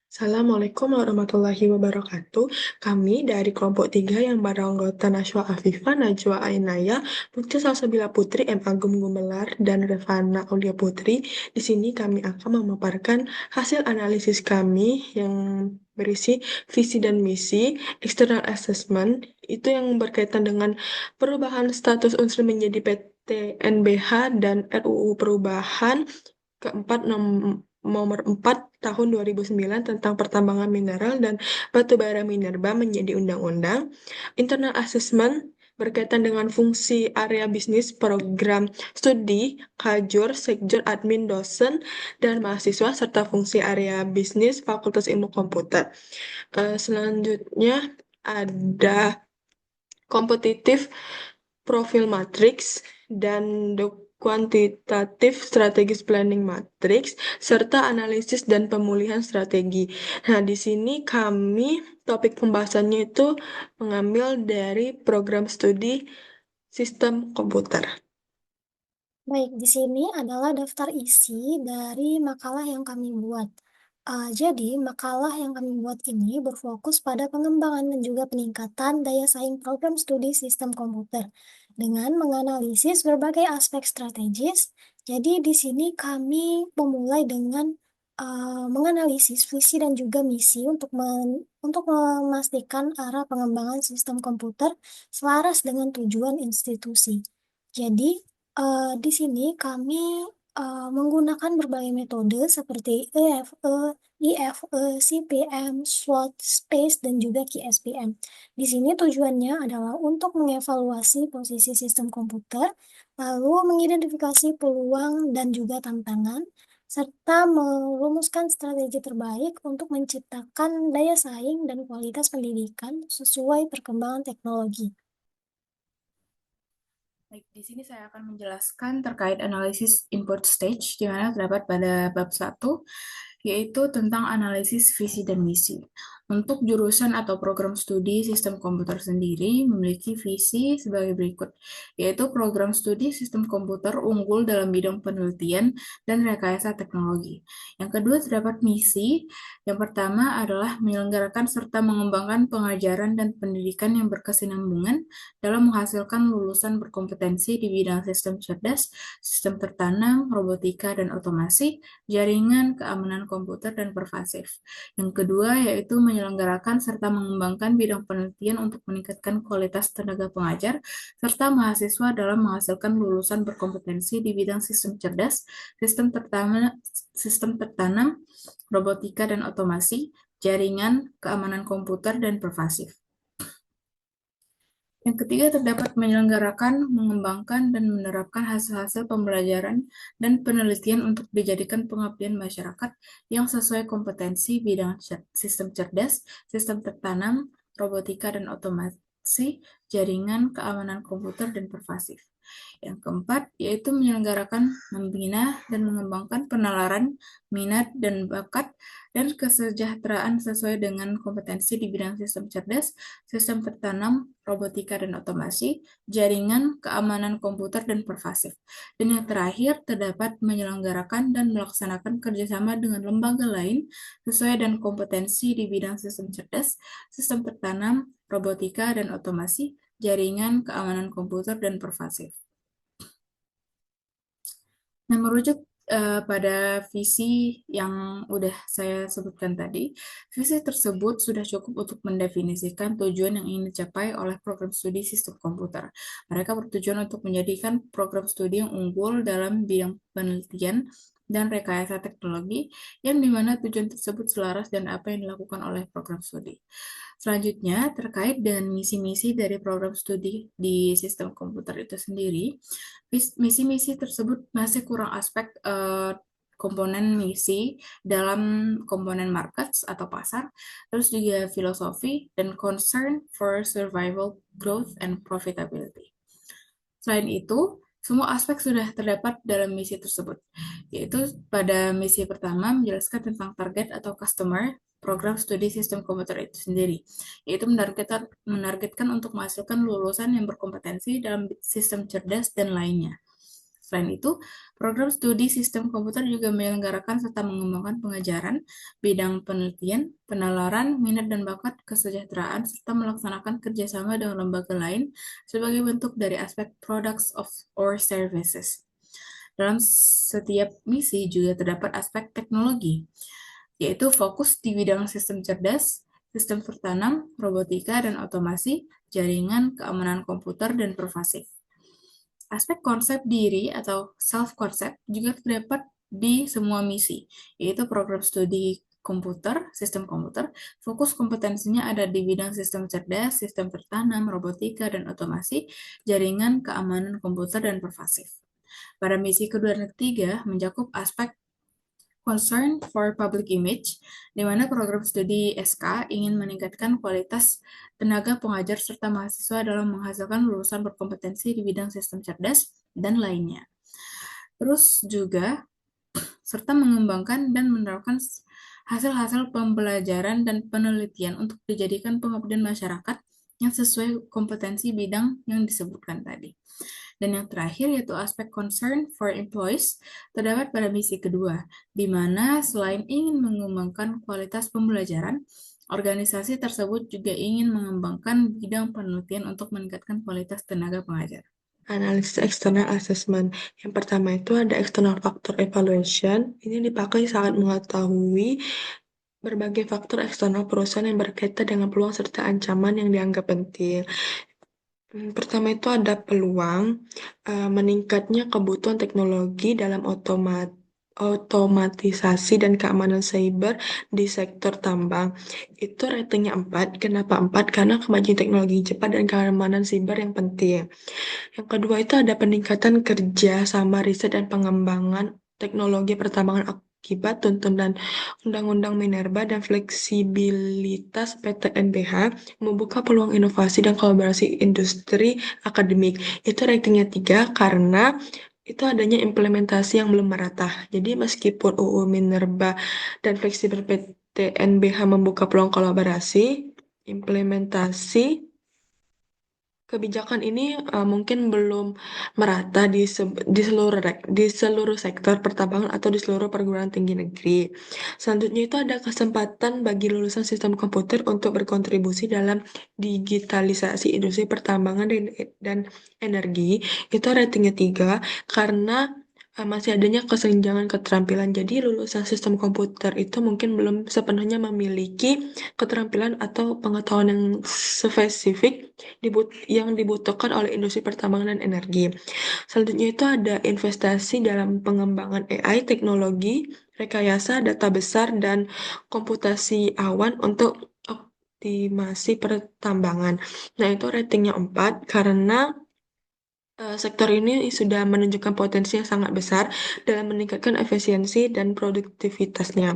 Assalamualaikum warahmatullahi wabarakatuh. Kami dari kelompok 3 yang beranggota Najwa Afifah, Najwa Ainaya, Putri Salsabila Putri, M. Agung Gumelar, dan Revana Aulia Putri. Di sini kami akan memaparkan hasil analisis kami yang berisi visi dan misi, external assessment, itu yang berkaitan dengan perubahan status unsur menjadi PT NBH dan RUU perubahan keempat nomor 4 tahun 2009 tentang pertambangan mineral dan batu bara minerba menjadi undang-undang. Internal assessment berkaitan dengan fungsi area bisnis, program studi, kajur, sekjur, admin, dosen, dan mahasiswa, serta fungsi area bisnis Fakultas Ilmu Komputer. Selanjutnya ada kompetitif profil matriks dan kuantitatif strategis planning matrix, serta analisis dan pemulihan strategi. Nah, di sini kami topik pembahasannya itu mengambil dari program studi sistem komputer. Baik, di sini adalah daftar isi dari makalah yang kami buat. Jadi, makalah yang kami buat ini berfokus pada pengembangan dan juga peningkatan daya saing program studi sistem komputer dengan menganalisis berbagai aspek strategis. Jadi, di sini kami memulai dengan menganalisis visi dan juga misi untuk memastikan arah pengembangan sistem komputer selaras dengan tujuan institusi. Jadi, di sini kami menggunakan berbagai metode seperti EFE, IFE, CPM, SWOT, SPACE, dan juga QSPM. Di sini tujuannya adalah untuk mengevaluasi posisi sistem komputer, lalu mengidentifikasi peluang dan juga tantangan, serta merumuskan strategi terbaik untuk menciptakan daya saing dan kualitas pendidikan sesuai perkembangan teknologi. Baik, di sini saya akan menjelaskan terkait analisis input stage, di mana terdapat pada bab 1, yaitu tentang analisis visi dan misi. Untuk jurusan atau program studi sistem komputer sendiri memiliki visi sebagai berikut, yaitu program studi sistem komputer unggul dalam bidang penelitian dan rekayasa teknologi. Yang kedua terdapat misi. Yang pertama adalah menyelenggarakan serta mengembangkan pengajaran dan pendidikan yang berkesinambungan dalam menghasilkan lulusan berkompetensi di bidang sistem cerdas, sistem tertanam, robotika dan otomasi, jaringan, keamanan komputer, dan pervasif. Yang kedua yaitu menyelenggarakan serta mengembangkan bidang penelitian untuk meningkatkan kualitas tenaga pengajar, serta mahasiswa dalam menghasilkan lulusan berkompetensi di bidang sistem cerdas, sistem tertanam, robotika dan otomasi, jaringan, keamanan komputer, dan pervasif. Yang ketiga terdapat menyelenggarakan, mengembangkan, dan menerapkan hasil-hasil pembelajaran dan penelitian untuk dijadikan pengabdian masyarakat yang sesuai kompetensi bidang sistem cerdas, sistem tertanam, robotika dan otomasi, jaringan, keamanan komputer, dan pervasif. Yang keempat, yaitu menyelenggarakan, membina, dan mengembangkan penalaran, minat, dan bakat, dan kesejahteraan sesuai dengan kompetensi di bidang sistem cerdas, sistem tertanam, robotika, dan otomasi, jaringan, keamanan komputer, dan pervasif. Dan yang terakhir, terdapat menyelenggarakan dan melaksanakan kerjasama dengan lembaga lain sesuai dengan kompetensi di bidang sistem cerdas, sistem tertanam, robotika, dan otomasi, jaringan, keamanan komputer, dan pervasif. Nah, merujuk pada visi yang udah saya sebutkan tadi, visi tersebut sudah cukup untuk mendefinisikan tujuan yang ingin dicapai oleh program studi sistem komputer. Mereka bertujuan untuk menjadikan program studi yang unggul dalam bidang penelitian dan rekayasa teknologi, yang dimana tujuan tersebut selaras dan apa yang dilakukan oleh program studi. Selanjutnya, terkait dengan misi-misi dari program studi di sistem komputer itu sendiri, misi-misi tersebut masih kurang aspek komponen misi dalam komponen markets atau pasar, terus juga filosofi dan concern for survival, growth, and profitability. Selain itu, semua aspek sudah terdapat dalam misi tersebut, yaitu pada misi pertama menjelaskan tentang target atau customer program studi sistem komputer itu sendiri, yaitu menargetkan untuk menghasilkan lulusan yang berkompetensi dalam sistem cerdas dan lainnya. Selain itu, program studi sistem komputer juga menyelenggarakan serta mengembangkan pengajaran, bidang penelitian, penalaran, minat dan bakat, kesejahteraan, serta melaksanakan kerjasama dengan lembaga lain sebagai bentuk dari aspek products of or services. Dalam setiap misi juga terdapat aspek teknologi, yaitu fokus di bidang sistem cerdas, sistem tertanam, robotika dan otomasi, jaringan, keamanan komputer, dan pervasif. Aspek konsep diri atau self-concept juga terdapat di semua misi, yaitu program studi komputer, sistem komputer, fokus kompetensinya ada di bidang sistem cerdas, sistem tertanam, robotika, dan otomasi, jaringan, keamanan komputer, dan pervasif. Pada misi kedua dan ketiga mencakup aspek Concern for Public Image, di mana program studi SK ingin meningkatkan kualitas tenaga pengajar serta mahasiswa dalam menghasilkan lulusan berkompetensi di bidang sistem cerdas dan lainnya. Terus juga serta mengembangkan dan menerapkan hasil-hasil pembelajaran dan penelitian untuk dijadikan pengabdian masyarakat yang sesuai kompetensi bidang yang disebutkan tadi. Dan yang terakhir yaitu aspek concern for employees terdapat pada misi kedua, di mana selain ingin mengembangkan kualitas pembelajaran, organisasi tersebut juga ingin mengembangkan bidang penelitian untuk meningkatkan kualitas tenaga pengajar. Analisis external assessment. Yang pertama itu ada external factor evaluation. Ini dipakai saat mengetahui berbagai faktor eksternal perusahaan yang berkaitan dengan peluang serta ancaman yang dianggap penting. Pertama itu ada peluang meningkatnya kebutuhan teknologi dalam otomatisasi dan keamanan cyber di sektor tambang. Itu ratingnya 4. Kenapa 4? Karena kemajuan teknologi cepat dan keamanan cyber yang penting. Yang kedua itu ada peningkatan kerja sama riset dan pengembangan teknologi pertambangan akibat tuntunan Undang-Undang Minerba dan fleksibilitas PTNBH membuka peluang inovasi dan kolaborasi industri akademik. Itu ratingnya 3 karena itu adanya implementasi yang belum merata. Jadi meskipun UU Minerba dan fleksibel PTNBH membuka peluang kolaborasi, implementasi kebijakan ini mungkin belum merata di seluruh sektor pertambangan atau di seluruh perguruan tinggi negeri. Selanjutnya itu ada kesempatan bagi lulusan sistem komputer untuk berkontribusi dalam digitalisasi industri pertambangan dan energi. Itu ratingnya 3 karena masih adanya kesenjangan keterampilan. Jadi lulusan sistem komputer itu mungkin belum sepenuhnya memiliki keterampilan atau pengetahuan yang spesifik yang dibutuhkan oleh industri pertambangan dan energi. Selanjutnya itu ada investasi dalam pengembangan AI, teknologi, rekayasa, data besar, dan komputasi awan untuk optimasi pertambangan. Nah, itu ratingnya 4 karena sektor ini sudah menunjukkan potensi yang sangat besar dalam meningkatkan efisiensi dan produktivitasnya.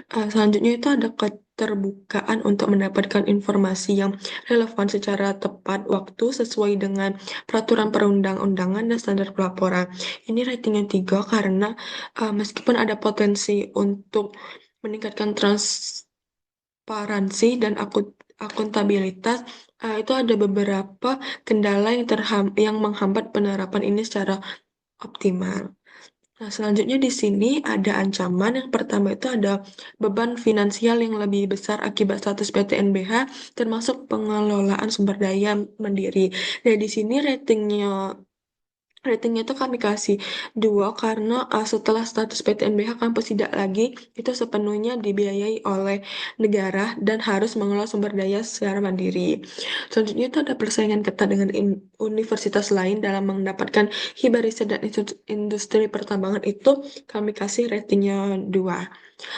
Selanjutnya itu ada keterbukaan untuk mendapatkan informasi yang relevan secara tepat waktu sesuai dengan peraturan perundang-undangan dan standar pelaporan. Ini ratingnya 3 karena meskipun ada potensi untuk meningkatkan transparansi dan akuntabilitas, itu ada beberapa kendala yang menghambat penerapan ini secara optimal. Nah, selanjutnya di sini ada ancaman. Yang pertama itu ada beban finansial yang lebih besar akibat status PTNBH, termasuk pengelolaan sumber daya mandiri. Nah, di sini ratingnya itu kami kasih 2 karena setelah status PTNBH kampus tidak lagi itu sepenuhnya dibiayai oleh negara dan harus mengelola sumber daya secara mandiri. Selanjutnya itu ada persaingan ketat dengan universitas lain dalam mendapatkan hibah riset dan industri pertambangan itu kami kasih ratingnya 2.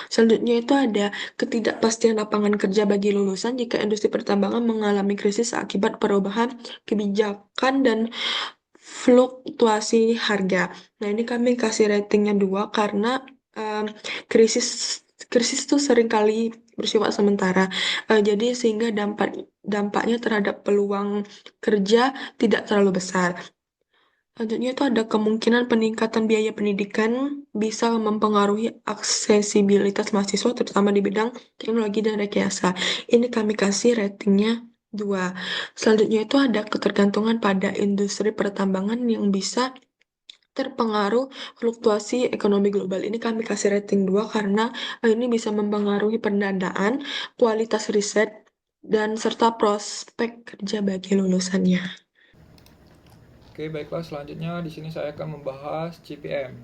Selanjutnya itu ada ketidakpastian lapangan kerja bagi lulusan jika industri pertambangan mengalami krisis akibat perubahan kebijakan dan fluktuasi harga. Nah, ini kami kasih ratingnya 2 karena em, krisis krisis itu seringkali bersifat sementara. Jadi sehingga dampaknya terhadap peluang kerja tidak terlalu besar. Selanjutnya itu ada kemungkinan peningkatan biaya pendidikan bisa mempengaruhi aksesibilitas mahasiswa terutama di bidang teknologi dan rekayasa. Ini kami kasih ratingnya 2. Selanjutnya itu ada ketergantungan pada industri pertambangan yang bisa terpengaruh fluktuasi ekonomi global ini kami kasih rating 2 karena ini bisa mempengaruhi pendanaan, kualitas riset, dan serta prospek kerja bagi lulusannya. Oke, baiklah, selanjutnya di sini saya akan membahas CPM.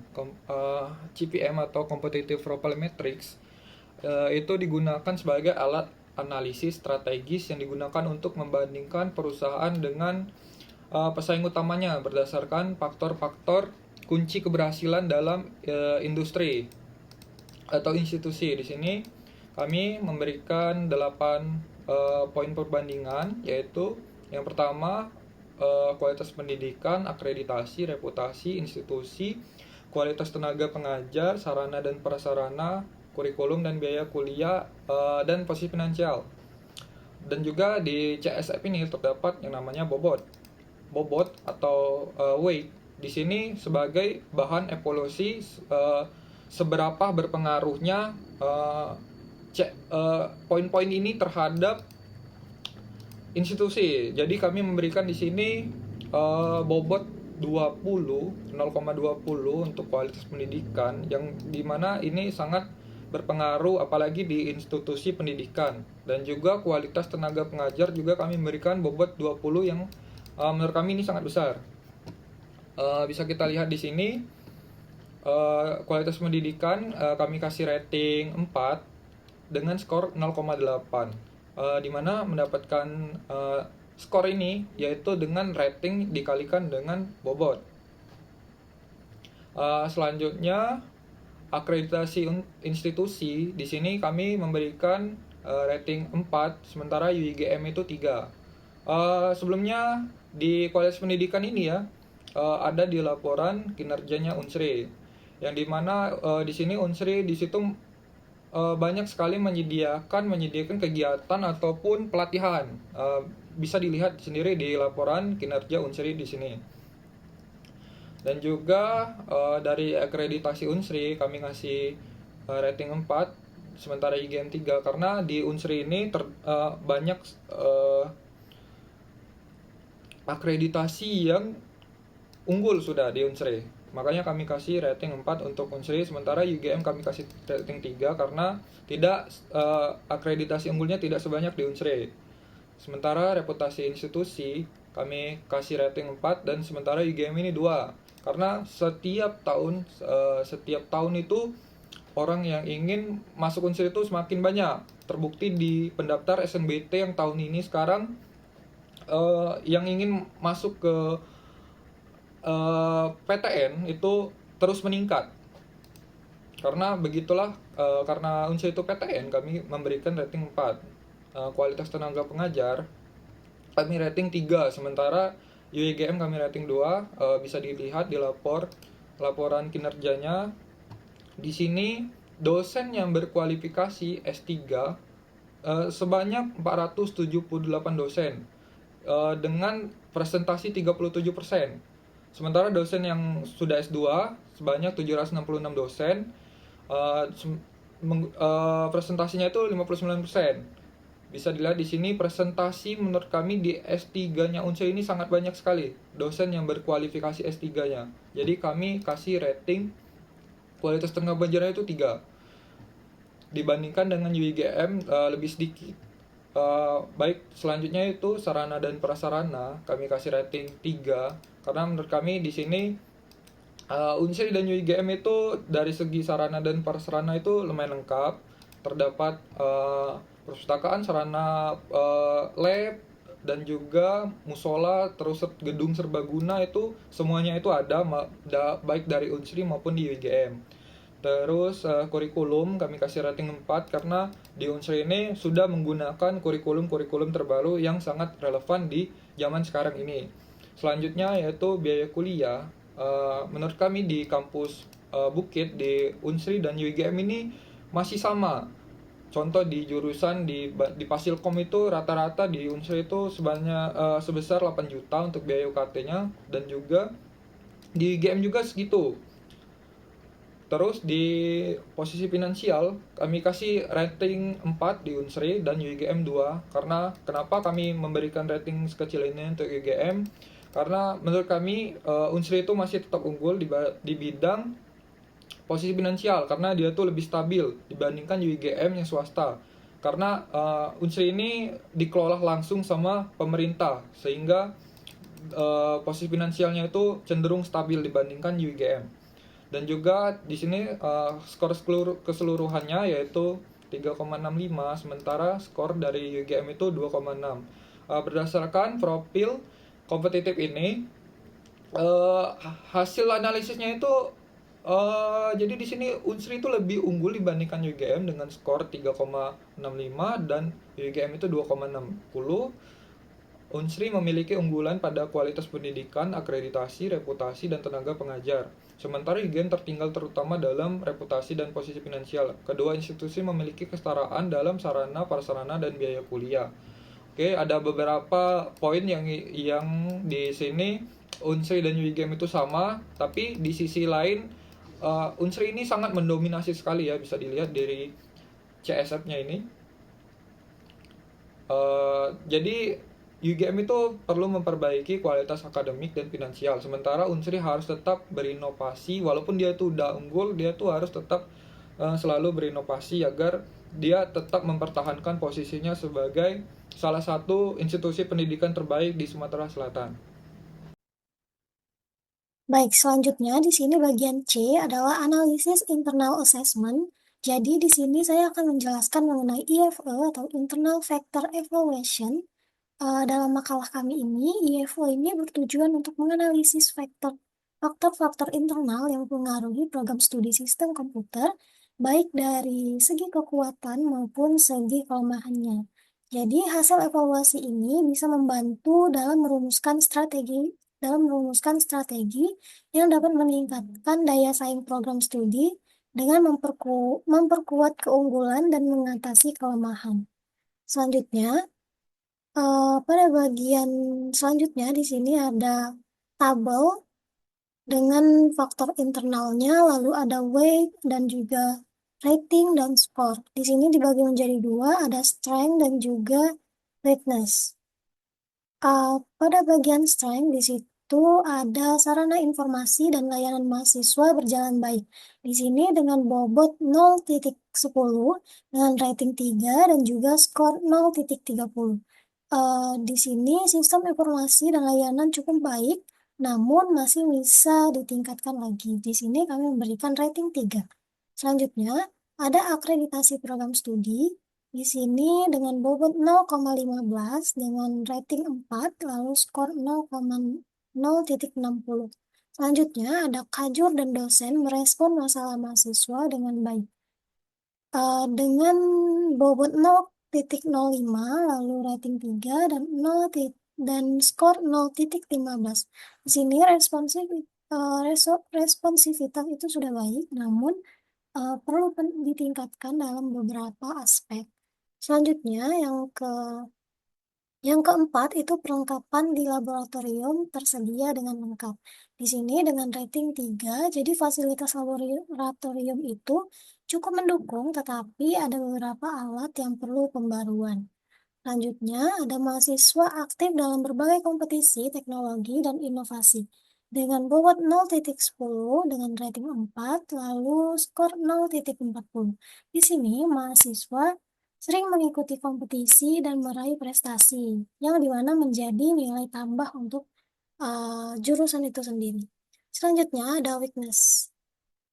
CPM atau Competitive Profile Matrix itu digunakan sebagai alat analisis strategis yang digunakan untuk membandingkan perusahaan dengan pesaing utamanya berdasarkan faktor-faktor kunci keberhasilan dalam industri atau institusi. Di sini kami memberikan 8 poin perbandingan, yaitu yang pertama kualitas pendidikan, akreditasi, reputasi institusi, kualitas tenaga pengajar, sarana dan prasarana, kurikulum dan biaya kuliah, dan posisi finansial. Dan juga di CSF ini terdapat yang namanya bobot atau weight. Di sini sebagai bahan evaluasi seberapa berpengaruhnya poin-poin ini terhadap institusi. Jadi kami memberikan di sini bobot 0,20 untuk kualitas pendidikan, yang dimana ini sangat berpengaruh apalagi di institusi pendidikan. Dan juga kualitas tenaga pengajar juga kami memberikan bobot 20 yang menurut kami ini sangat besar. Bisa kita lihat di sini kualitas pendidikan kami kasih rating 4 dengan skor 0,8, di mana mendapatkan skor ini yaitu dengan rating dikalikan dengan bobot. Selanjutnya akreditasi institusi, di sini kami memberikan rating 4, sementara UIGM itu 3. Sebelumnya di kualitas pendidikan ini ya ada di laporan kinerjanya Unsri, yang dimana di sini Unsri di situ banyak sekali menyediakan kegiatan ataupun pelatihan. Bisa dilihat sendiri di laporan kinerja Unsri di sini. Dan juga dari akreditasi Unsri kami ngasih rating 4, sementara IGM 3, karena di Unsri ini banyak akreditasi yang unggul sudah di Unsri. Makanya kami kasih rating 4 untuk Unsri, sementara UGM kami kasih rating 3 karena tidak akreditasi unggulnya tidak sebanyak di Unsri. Sementara reputasi institusi kami kasih rating 4, dan sementara UGM ini 2. Karena setiap tahun itu orang yang ingin masuk Unsri itu semakin banyak. Terbukti di pendaftar SNBT yang tahun ini sekarang yang ingin masuk ke PTN itu terus meningkat. Karena begitulah, karena Unsri itu PTN, kami memberikan rating 4. Kualitas tenaga pengajar kami rating 3, sementara UIGM kami rating 2. Bisa dilihat di laporan kinerjanya. Di sini dosen yang berkualifikasi S3 sebanyak 478 dosen dengan presentasi 37%. Sementara dosen yang sudah S2 sebanyak 766 dosen, presentasinya itu 59%. Bisa dilihat di sini presentasi menurut kami di S3-nya Unsri ini sangat banyak sekali dosen yang berkualifikasi S3-nya. Jadi kami kasih rating kualitas tenaga pengajarnya itu 3. Dibandingkan dengan UIGM lebih sedikit. Baik, selanjutnya itu sarana dan prasarana kami kasih rating 3 karena menurut kami di sini Unsri dan UIGM itu dari segi sarana dan prasarana itu lumayan lengkap. Terdapat perpustakaan, sarana lab, dan juga musola, terus gedung serbaguna, itu semuanya itu ada baik dari Unsri maupun di UIGM. Terus kurikulum kami kasih rating 4 karena di Unsri ini sudah menggunakan kurikulum terbaru yang sangat relevan di zaman sekarang ini. Selanjutnya yaitu biaya kuliah. Menurut kami di kampus Bukit, di Unsri dan UIGM ini masih sama. Contoh di jurusan di Fasilkom itu rata-rata di Unsri itu sebesar 8 juta untuk biaya UKT-nya, dan juga di UIGM juga segitu. Terus di posisi finansial kami kasih rating 4 di Unsri dan UIGM 2. Karena kenapa kami memberikan rating sekecil ini untuk UIGM? Karena menurut kami Unsri itu masih tetap unggul di bidang posisi finansial karena dia tuh lebih stabil dibandingkan UIGM yang swasta. Karena Unsri ini dikelola langsung sama pemerintah sehingga posisi finansialnya itu cenderung stabil dibandingkan UIGM. Dan juga di sini skor keseluruhannya yaitu 3,65 sementara skor dari UIGM itu 2,6. Berdasarkan profil kompetitif ini hasil analisisnya itu jadi di sini Unsri itu lebih unggul dibandingkan UGM dengan skor 3,65 dan UGM itu 2,60. Unsri memiliki unggulan pada kualitas pendidikan, akreditasi, reputasi, dan tenaga pengajar. Sementara UGM tertinggal terutama dalam reputasi dan posisi finansial. Kedua institusi memiliki kesetaraan dalam sarana, prasarana, dan biaya kuliah. Oke, ada beberapa poin yang di sini Unsri dan UIGM itu sama, tapi di sisi lain Unsri ini sangat mendominasi sekali ya, bisa dilihat dari CSF-nya ini. Jadi UGM itu perlu memperbaiki kualitas akademik dan finansial, sementara Unsri harus tetap berinovasi. Walaupun dia tuh udah unggul, dia tuh harus tetap selalu berinovasi agar dia tetap mempertahankan posisinya sebagai salah satu institusi pendidikan terbaik di Sumatera Selatan. Baik, selanjutnya di sini bagian C adalah analisis internal assessment. Jadi di sini saya akan menjelaskan mengenai IFE atau Internal Factor Evaluation. Dalam makalah kami ini, IFE ini bertujuan untuk menganalisis faktor-faktor internal yang mempengaruhi program studi sistem komputer, baik dari segi kekuatan maupun segi kelemahannya. Jadi hasil evaluasi ini bisa membantu dalam merumuskan strategi yang dapat meningkatkan daya saing program studi dengan memperkuat keunggulan dan mengatasi kelemahan. Selanjutnya, pada bagian selanjutnya di sini ada tabel dengan faktor internalnya, lalu ada weight dan juga rating dan score. Di sini dibagi menjadi dua, ada strength dan juga weakness. Pada bagian strength di situ ada sarana informasi dan layanan mahasiswa berjalan baik. Di sini dengan bobot 0,10 dengan rating 3 dan juga skor 0,30. Di sini sistem informasi dan layanan cukup baik, namun masih bisa ditingkatkan lagi. Di sini kami memberikan rating 3. Selanjutnya, ada akreditasi program studi. Di sini dengan bobot 0,15 dengan rating 4, lalu skor 0,0.60. Selanjutnya, ada kajur dan dosen merespon masalah mahasiswa dengan baik. Dengan bobot 0,05, lalu rating 3, dan skor 0,15. Di sini responsivitas itu sudah baik, namun perlu ditingkatkan dalam beberapa aspek. Selanjutnya, yang keempat itu perlengkapan di laboratorium tersedia dengan lengkap. Di sini dengan rating 3, jadi fasilitas laboratorium itu cukup mendukung, tetapi ada beberapa alat yang perlu pembaruan. Selanjutnya, ada mahasiswa aktif dalam berbagai kompetisi, teknologi, dan inovasi. Dengan bobot 0,10 dengan rating 4, lalu skor 0,40. Di sini, mahasiswa sering mengikuti kompetisi dan meraih prestasi, yang dimana menjadi nilai tambah untuk jurusan itu sendiri. Selanjutnya, ada weakness.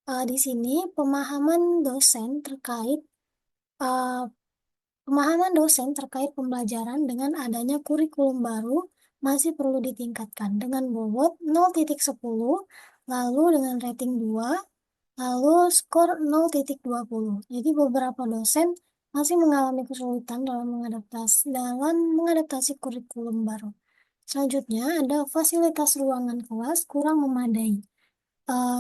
Di sini, pemahaman dosen terkait pembelajaran dengan adanya kurikulum baru masih perlu ditingkatkan dengan bobot 0,10, lalu dengan rating 2, lalu skor 0,20. Jadi beberapa dosen masih mengalami kesulitan dalam mengadaptasi kurikulum baru. Selanjutnya ada fasilitas ruangan kelas kurang memadai.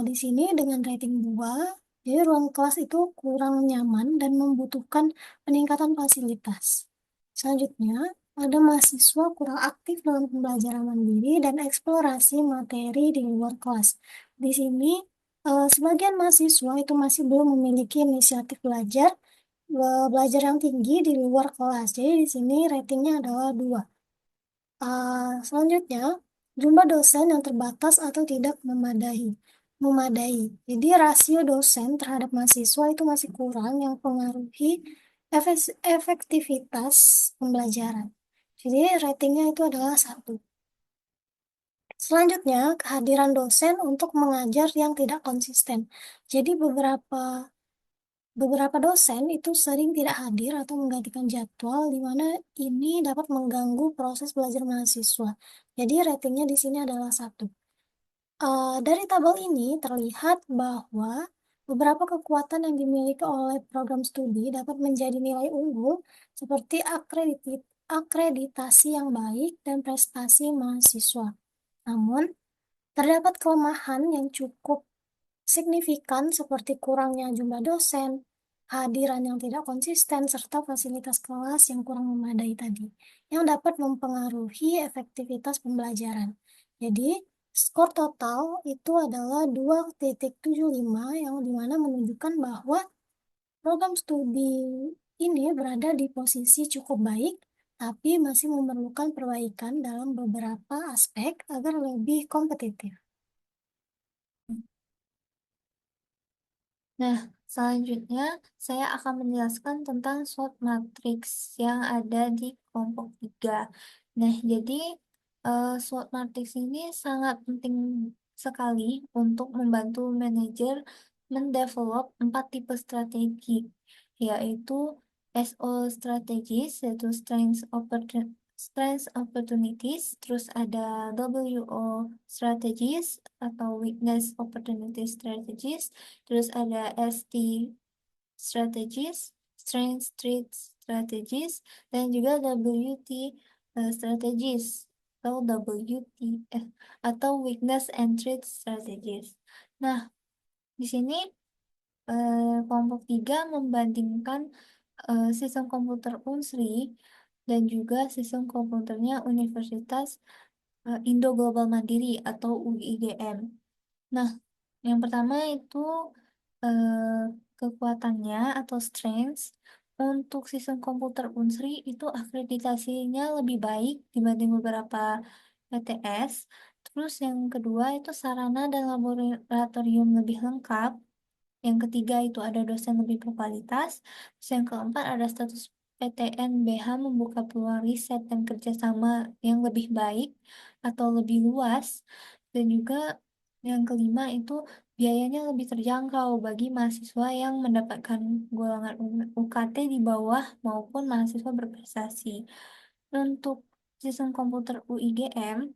Di sini dengan rating 2, jadi ruang kelas itu kurang nyaman dan membutuhkan peningkatan fasilitas. Selanjutnya, ada mahasiswa kurang aktif dalam pembelajaran mandiri dan eksplorasi materi di luar kelas. Di sini, sebagian mahasiswa itu masih belum memiliki inisiatif belajar yang tinggi di luar kelas. Jadi di sini ratingnya adalah 2. Selanjutnya, jumlah dosen yang terbatas atau tidak memadai. Jadi rasio dosen terhadap mahasiswa itu masih kurang yang mempengaruhi efektivitas pembelajaran. Jadi ratingnya itu adalah 1. Selanjutnya, kehadiran dosen untuk mengajar yang tidak konsisten. Jadi beberapa dosen itu sering tidak hadir atau menggantikan jadwal, di mana ini dapat mengganggu proses belajar mahasiswa. Jadi ratingnya di sini adalah 1. Dari tabel ini terlihat bahwa beberapa kekuatan yang dimiliki oleh program studi dapat menjadi nilai unggul seperti akreditasi yang baik dan prestasi mahasiswa. Namun, terdapat kelemahan yang cukup signifikan seperti kurangnya jumlah dosen, kehadiran yang tidak konsisten, serta fasilitas kelas yang kurang memadai tadi, yang dapat mempengaruhi efektivitas pembelajaran. Jadi, skor total itu adalah 2,75 yang dimana menunjukkan bahwa program studi ini berada di posisi cukup baik, tapi masih memerlukan perbaikan dalam beberapa aspek agar lebih kompetitif. Nah, selanjutnya saya akan menjelaskan tentang SWOT matrix yang ada di kelompok 3. Nah, jadi SWOT matrix ini sangat penting sekali untuk membantu manajer mendevelop 4 tipe strategi, yaitu SO strategis, yaitu strengths opportunities, terus ada WO strategis atau weakness opportunity strategies, terus ada ST strategies, strength street strategies, dan juga WT strategies atau WTF atau weakness and threat strategies. Nah, di sini kelompok 3 membandingkan sistem komputer Unsri dan juga sistem komputernya Universitas Indo Global Mandiri atau UIGM. Nah, yang pertama itu kekuatannya atau strengths. Untuk sistem komputer Unsri itu akreditasinya lebih baik dibanding beberapa PTS. Terus yang kedua itu sarana dan laboratorium lebih lengkap. Yang ketiga itu ada dosen lebih berkualitas. Terus yang keempat ada status PTN BH membuka peluang riset dan kerjasama yang lebih baik atau lebih luas. Dan juga yang kelima itu biayanya lebih terjangkau bagi mahasiswa yang mendapatkan golongan UKT di bawah maupun mahasiswa berprestasi. Untuk sistem komputer UIGM,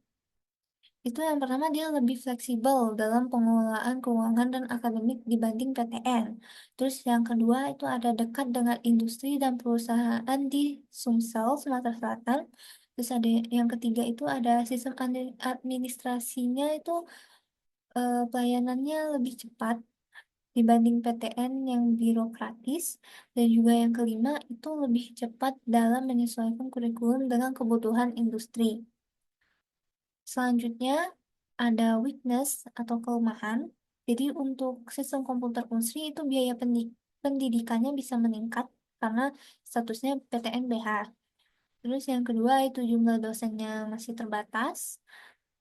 itu yang pertama dia lebih fleksibel dalam pengelolaan keuangan dan akademik dibanding PTN. Terus yang kedua itu ada dekat dengan industri dan perusahaan di Sumsel, Sumatera Selatan. Terus ada yang ketiga itu ada sistem administrasinya itu pelayanannya lebih cepat dibanding PTN yang birokratis. Dan juga yang kelima itu lebih cepat dalam menyesuaikan kurikulum dengan kebutuhan industri. Selanjutnya ada weakness atau kelemahan. Jadi untuk sistem komputer Unsri itu biaya pendidikannya bisa meningkat karena statusnya PTN BH. Terus yang kedua itu jumlah dosennya masih terbatas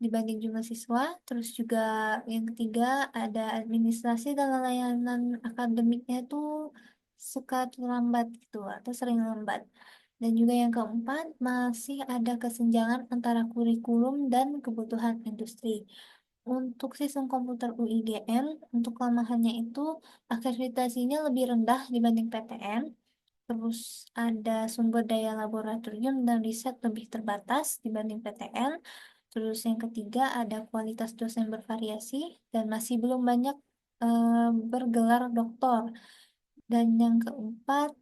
dibanding jumlah siswa. Terus juga yang ketiga ada administrasi dan layanan akademiknya itu suka terlambat gitu atau sering lambat. Dan juga yang keempat, masih ada kesenjangan antara kurikulum dan kebutuhan industri. Untuk sistem komputer UIGM, untuk kelemahannya itu akreditasinya lebih rendah dibanding PTN. Terus ada sumber daya laboratorium dan riset lebih terbatas dibanding PTN. Terus yang ketiga ada kualitas dosen bervariasi dan masih belum banyak bergelar doktor. Dan yang keempat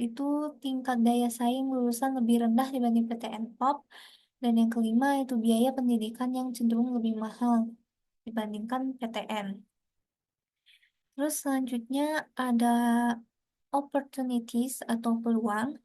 itu tingkat daya saing lulusan lebih rendah dibanding PTN POP. Dan yang kelima itu biaya pendidikan yang cenderung lebih mahal dibandingkan PTN. Terus selanjutnya ada opportunities atau peluang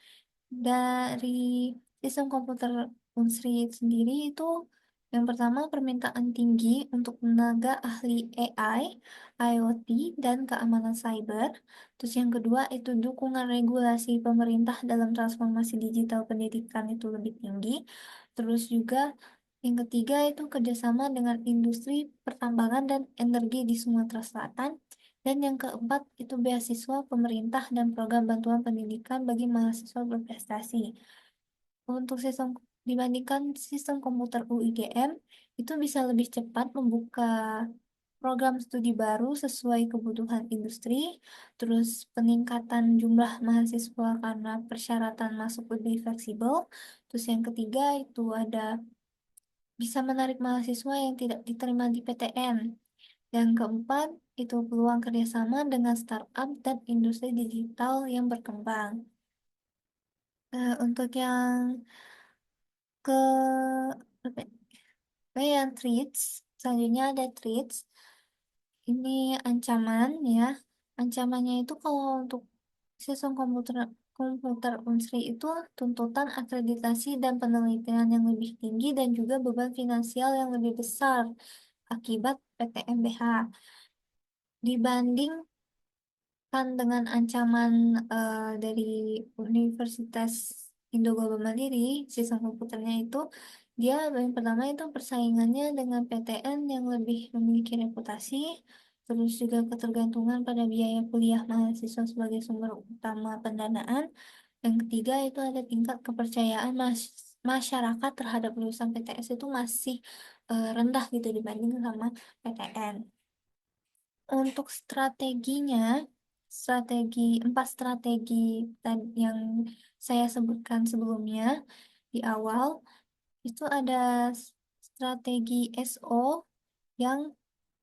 dari sistem komputer Unsri sendiri itu yang pertama permintaan tinggi untuk tenaga ahli AI, IoT, dan keamanan cyber. Terus yang kedua itu dukungan regulasi pemerintah dalam transformasi digital pendidikan itu lebih tinggi. Terus juga Yang ketiga itu kerjasama dengan industri pertambangan dan energi di Sumatera Selatan. Dan yang keempat itu beasiswa pemerintah dan program bantuan pendidikan bagi mahasiswa berprestasi. Untuk sistem dibandingkan sistem komputer UIGM itu bisa lebih cepat membuka program studi baru sesuai kebutuhan industri, terus peningkatan jumlah mahasiswa karena persyaratan masuk lebih fleksibel. Terus yang ketiga itu ada bisa menarik mahasiswa yang tidak diterima di PTN. Yang keempat itu peluang kerjasama dengan startup dan industri digital yang berkembang. Untuk yang ke apa ya? Yang treats, selanjutnya ada treats. Ini ancaman ya. Ancamannya itu kalau untuk sistem komputer komputer Unsri itu tuntutan akreditasi dan penelitian yang lebih tinggi dan juga beban finansial yang lebih besar akibat PTMBH dibanding dengan ancaman dari Universitas Indo Global Mandiri, sistem komputernya itu dia yang pertama itu persaingannya dengan PTN yang lebih memiliki reputasi, terus juga ketergantungan pada biaya kuliah mahasiswa sebagai sumber utama pendanaan. Yang ketiga itu ada tingkat kepercayaan masyarakat terhadap lulusan PTS itu masih rendah gitu dibanding sama PTN. Untuk strateginya, empat strategi yang saya sebutkan sebelumnya di awal, itu ada strategi SO yang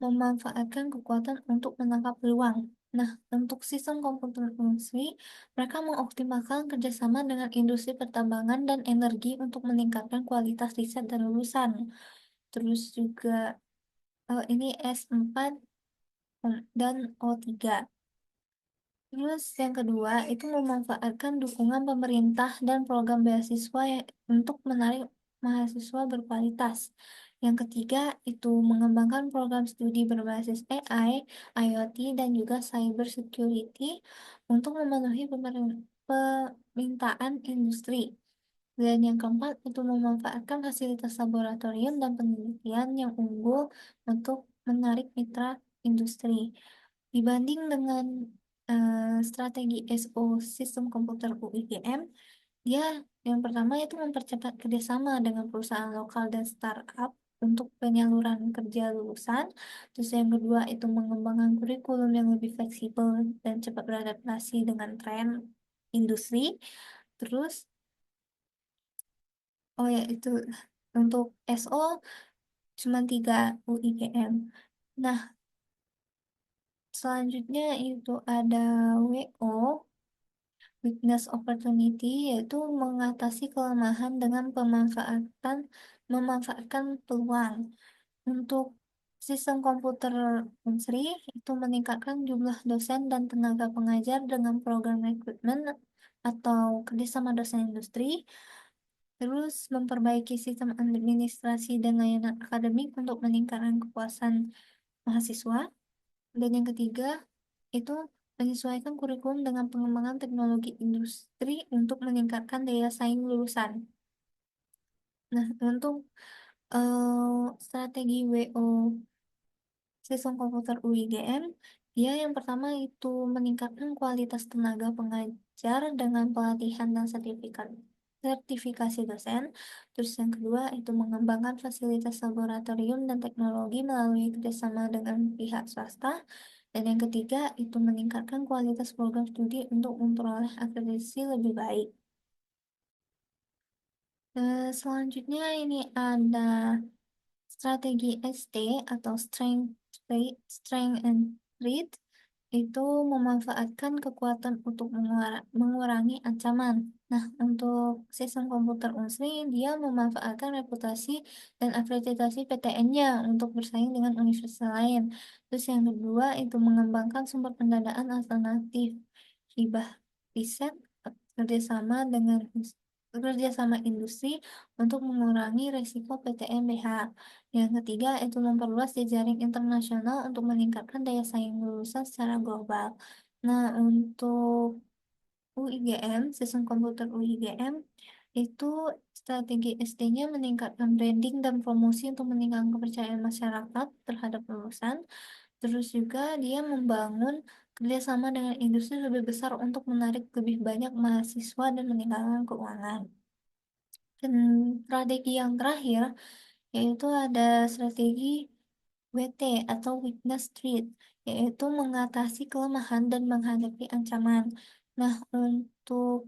memanfaatkan kekuatan untuk menangkap peluang. Nah, untuk sistem komputer fungsi, mereka mengoptimalkan kerjasama dengan industri pertambangan dan energi untuk meningkatkan kualitas riset dan lulusan. Terus juga ini S4 dan O3. Terus yang kedua itu memanfaatkan dukungan pemerintah dan program beasiswa untuk menarik mahasiswa berkualitas. Yang ketiga itu mengembangkan program studi berbasis AI, IoT, dan juga cyber security untuk memenuhi permintaan industri. Dan yang keempat itu memanfaatkan fasilitas laboratorium dan penelitian yang unggul untuk menarik mitra industri. Dibanding dengan strategi SO sistem komputer UIGM, dia yang pertama itu mempercepat kerjasama dengan perusahaan lokal dan startup untuk penyaluran kerja lulusan. Terus yang kedua itu mengembangkan kurikulum yang lebih fleksibel dan cepat beradaptasi dengan tren industri. Terus, oh ya itu untuk SO cuma 3 UIGM. Nah, selanjutnya itu ada WO, weakness opportunity, yaitu mengatasi kelemahan dengan memanfaatkan peluang. Untuk sistem komputer Unsri itu meningkatkan jumlah dosen dan tenaga pengajar dengan program rekrutmen atau kerjasama dosen industri, terus memperbaiki sistem administrasi dan layanan akademik untuk meningkatkan kepuasan mahasiswa. Dan yang ketiga, itu menyesuaikan kurikulum dengan pengembangan teknologi industri untuk meningkatkan daya saing lulusan. Nah, untuk strategi WO sistem komputer UIGM, dia yang pertama itu meningkatkan kualitas tenaga pengajar dengan pelatihan dan sertifikasi dosen. Terus yang kedua itu mengembangkan fasilitas laboratorium dan teknologi melalui kerjasama dengan pihak swasta. Dan yang ketiga itu meningkatkan kualitas program studi untuk memperoleh akreditasi lebih baik. Selanjutnya ini ada strategi ST atau strength and threat itu memanfaatkan kekuatan untuk mengurangi ancaman. Nah, untuk sistem komputer Unsri, dia memanfaatkan reputasi dan akreditasi PTN-nya untuk bersaing dengan universitas lain. Terus yang kedua itu mengembangkan sumber pendanaan alternatif, hibah riset, kerjasama dengan kerjasama industri untuk mengurangi risiko PTNBH. Yang ketiga itu memperluas jejaring internasional untuk meningkatkan daya saing lulusan secara global. Nah, untuk UIGM, sistem komputer UIGM, itu strategi SD-nya meningkatkan branding dan promosi untuk meningkatkan kepercayaan masyarakat terhadap lulusan. Terus juga dia membangun kerjasama dengan industri lebih besar untuk menarik lebih banyak mahasiswa dan meningkatkan keuangan. Dan strategi yang terakhir yaitu ada strategi WT atau weakness treat, yaitu mengatasi kelemahan dan menghadapi ancaman. Nah, untuk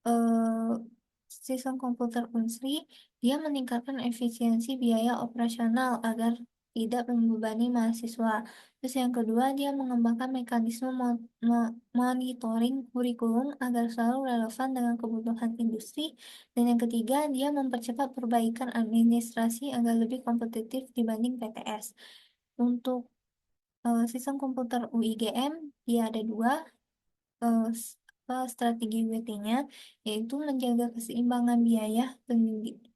eh, sistem komputer Unsri, dia meningkatkan efisiensi biaya operasional agar tidak membebani mahasiswa. Terus yang kedua, dia mengembangkan mekanisme monitoring kurikulum agar selalu relevan dengan kebutuhan industri. Dan yang ketiga, dia mempercepat perbaikan administrasi agar lebih kompetitif dibanding PTS. Untuk sistem komputer UIGM, dia ada dua, strategi WT-nya, yaitu menjaga keseimbangan biaya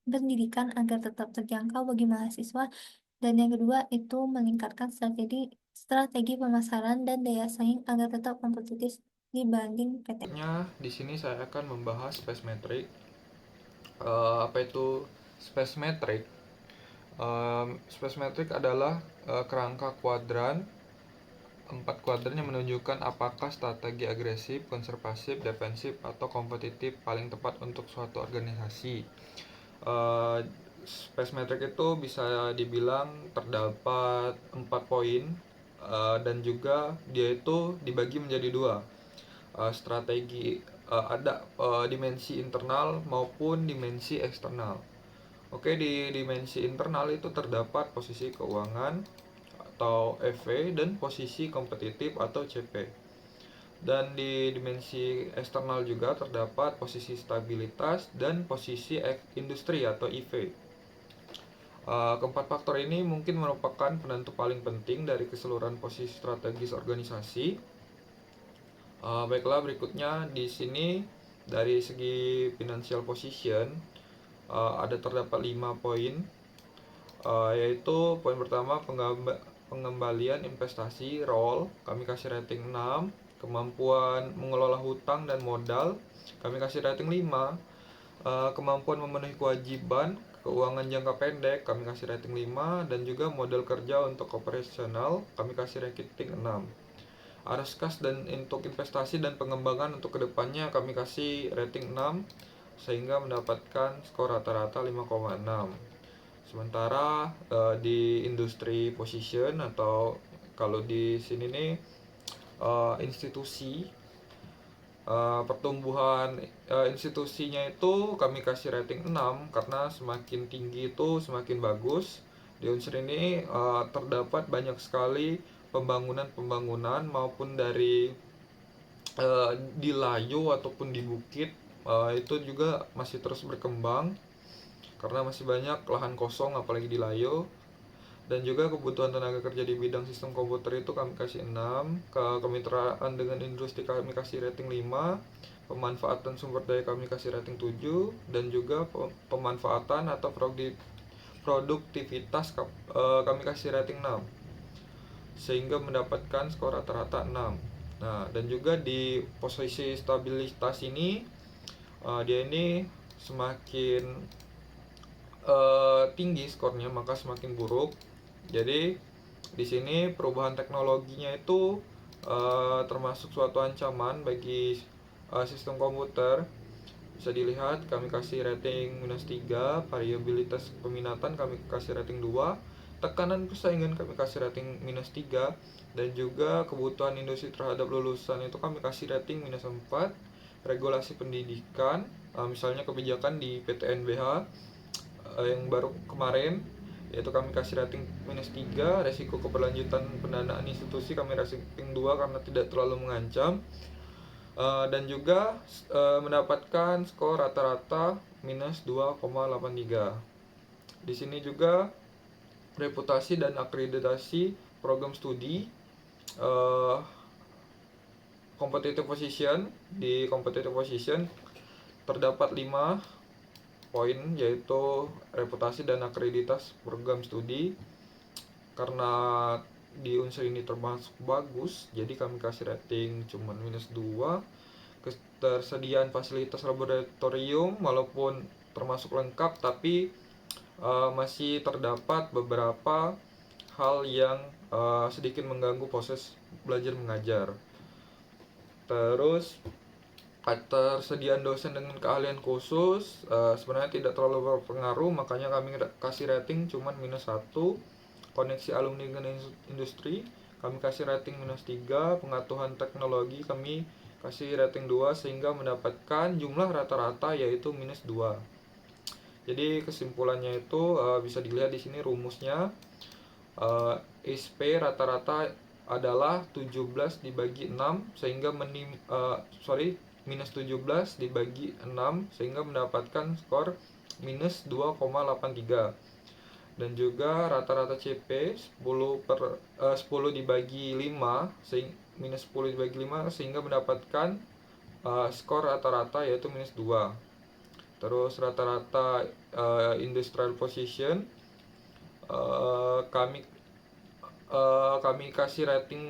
pendidikan agar tetap terjangkau bagi mahasiswa, dan yang kedua itu meningkatkan strategi pemasaran dan daya saing agar tetap kompetitif dibanding PT. Di sini saya akan membahas space metric. Apa itu space metric? Space metric adalah kerangka kuadran. 4 kuadran yang menunjukkan apakah strategi agresif, konservatif, defensif, atau kompetitif paling tepat untuk suatu organisasi. Space metric itu bisa dibilang terdapat 4 poin, dan juga dia itu dibagi menjadi dua. Strategi ada dimensi internal maupun dimensi eksternal. Oke, di dimensi internal itu terdapat posisi keuangan atau EV dan posisi kompetitif atau CP. Dan di dimensi eksternal juga terdapat posisi stabilitas dan posisi industri atau IV. Keempat faktor ini mungkin merupakan penentu paling penting dari keseluruhan posisi strategis organisasi. Baiklah, berikutnya di sini dari segi financial position ada terdapat 5 poin, yaitu poin pertama pengembalian investasi roll, kami kasih rating 6. Kemampuan mengelola hutang dan modal, kami kasih rating 5. Kemampuan memenuhi kewajiban keuangan jangka pendek, kami kasih rating 5. Dan juga modal kerja untuk operasional, kami kasih rating 6. Arus kas dan untuk investasi dan pengembangan untuk kedepannya kami kasih rating 6, sehingga mendapatkan skor rata-rata 5,6. Sementara di industri position atau kalau di sini nih institusi, pertumbuhan institusinya itu kami kasih rating 6 karena semakin tinggi itu semakin bagus. Di unsur ini terdapat banyak sekali pembangunan maupun dari di layu ataupun di bukit, itu juga masih terus berkembang karena masih banyak lahan kosong apalagi di layu. Dan juga kebutuhan tenaga kerja di bidang sistem komputer itu kami kasih 6. Kemitraan dengan industri kami kasih rating 5. Pemanfaatan sumber daya kami kasih rating 7. Dan juga pemanfaatan atau produktivitas kami kasih rating 6, sehingga mendapatkan skor rata-rata 6. Nah, dan juga di posisi stabilitas ini dia ini semakin tinggi skornya maka semakin buruk. Jadi di sini perubahan teknologinya itu termasuk suatu ancaman bagi sistem komputer. Bisa dilihat kami kasih rating -3, variabilitas peminatan kami kasih rating 2, tekanan persaingan kami kasih rating -3, dan juga kebutuhan industri terhadap lulusan itu kami kasih rating -4. Regulasi pendidikan, misalnya kebijakan di PTNBH yang baru kemarin, yaitu kami kasih rating -3. Resiko keberlanjutan pendanaan institusi kami rating 2 karena tidak terlalu mengancam. Dan juga mendapatkan skor rata-rata -2,83. Di sini juga reputasi dan akreditasi program studi, competitive position. Di competitive position terdapat 5 poin, yaitu reputasi dan akreditas program studi. Karena di unsur ini termasuk bagus, jadi kami kasih rating cuman -2. ketersediaan fasilitas laboratorium walaupun termasuk lengkap, tapi masih terdapat beberapa hal yang sedikit mengganggu proses belajar mengajar. Terus ketersediaan dosen dengan keahlian khusus sebenarnya tidak terlalu berpengaruh, makanya kami kasih rating cuman -1. Koneksi alumni dengan industri kami kasih rating -3. Pengetahuan teknologi kami kasih rating 2 sehingga mendapatkan jumlah rata-rata yaitu -2. Jadi kesimpulannya itu bisa dilihat di sini rumusnya. SP rata-rata adalah 17 dibagi 6 sehingga minus 17 dibagi 6 sehingga mendapatkan skor minus 2,83. Dan juga rata-rata CP 10 dibagi 5 minus 10 dibagi 5 sehingga mendapatkan skor rata-rata yaitu minus 2. Terus rata-rata industrial position kami kasih rating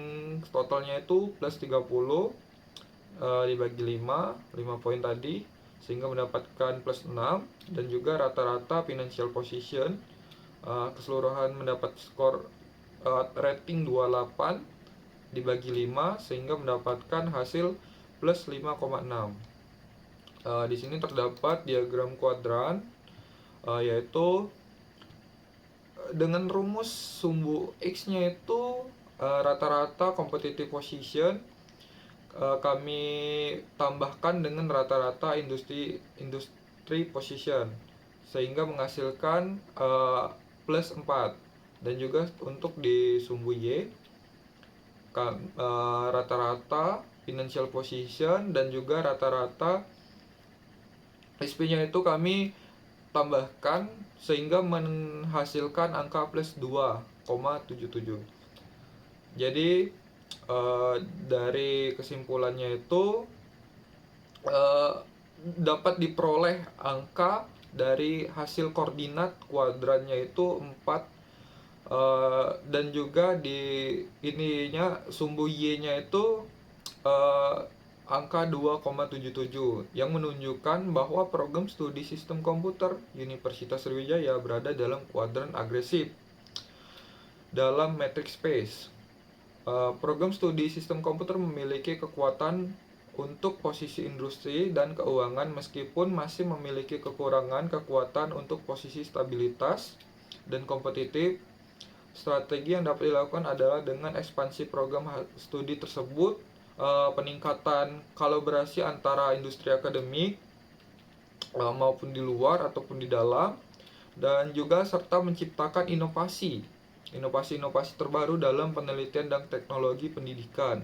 totalnya itu plus 30 dibagi 5 poin tadi sehingga mendapatkan plus 6. Dan juga rata-rata financial position keseluruhan mendapat skor rating 28 dibagi 5 sehingga mendapatkan hasil plus 5,6. Di sini terdapat diagram kuadran yaitu dengan rumus sumbu X-nya itu rata-rata competitive position kami tambahkan dengan rata-rata industri position sehingga menghasilkan plus 4. Dan juga untuk di sumbu Y rata-rata financial position dan juga rata-rata SP-nya itu kami tambahkan sehingga menghasilkan angka plus 2,77. Jadi dari kesimpulannya itu dapat diperoleh angka dari hasil koordinat kuadrannya itu 4 dan juga di ininya sumbu Y-nya itu angka 2,77 yang menunjukkan bahwa program studi sistem komputer Universitas Sriwijaya berada dalam kuadran agresif dalam matrix space. Program studi sistem komputer memiliki kekuatan untuk posisi industri dan keuangan meskipun masih memiliki kekurangan kekuatan untuk posisi stabilitas dan kompetitif. Strategi yang dapat dilakukan adalah dengan ekspansi program studi tersebut, peningkatan kolaborasi antara industri akademik maupun di luar ataupun di dalam, dan juga serta menciptakan inovasi terbaru dalam penelitian dan teknologi pendidikan.